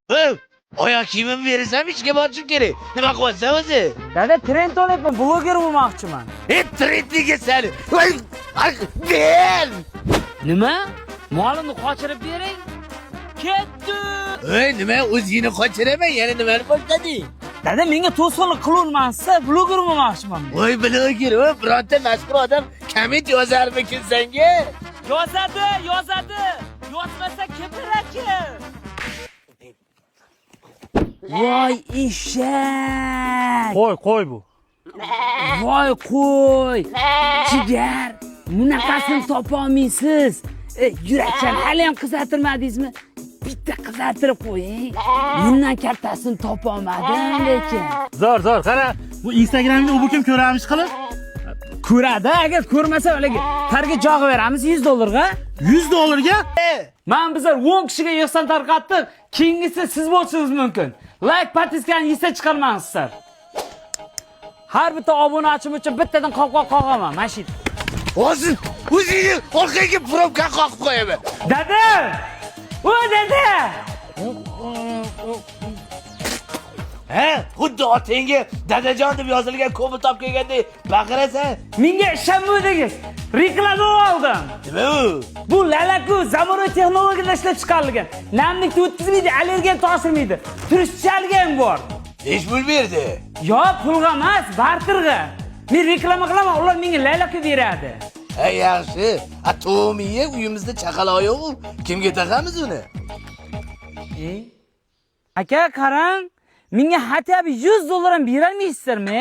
Oyoq kiyimimni bersam ishga borishim kerak. Nima qilyapsan o'zi? Dada, trend olyapman, bloger bo'lmoqchiman. Trendga sali. Ber! Nima? Molimni qochirib bering. Ketdi. Nima o'zingni qochiraman, yana nimani boshlading? Dada, menga to'sqinlik qilolmasa, bloger bo'lmoqchiman. Voy bloger, bironta mashhur odam komment yozarmikin senga? Yozadi. Yozmasa kipirachi. Voy eshak. Qo'y bu. Voy qo'y. Jigar. Bunaqasini topa olmaysiz. Yurakchan hali ham qizartirmadingizmi? Bitta qizartirib qo'ying. Bundan kattasini topa olmadim lekin. Zo'r, qara, bu Instagramni u kim ko'ramish qilib? Ko'radi, agar ko'rmasa ularga targa jog'i beramiz $100 ga. $100 ga? Men bizlar 10 kishiga yig'san tarqatdik. Keyingisi siz bo'lishingiz mumkin. Like, podpiskani esda chiqarmaysizlar. Har bitta obunachim uchun bittadan qopqoq qo'yaman, mana shu. Hozir o'zingni orqaga probka qoqib qo'yaman. Dada! O dada! Xuddi otangga dadajon deb yozilgan ko'mi top kelgandek baqirasan. Menga ishonmadingiz. Reklama oldim. Nima u? Bu lalaku zamonaviy texnologiyalar ishlab chiqarilgan. Namlikni o'tkazmaydi, allergen toshirmaydi. Turistchalgan bor. Necha pul berdi? Yo, pulga emas, barterga. Men reklama qilaman, ular menga lalaku beradi. Yaxshi. Atomiya uyimizda chaqaloq yo'q. Kimga taqamiz uni? Aka, qarang. Menga hatto $100 ham berolmaysizlarmi?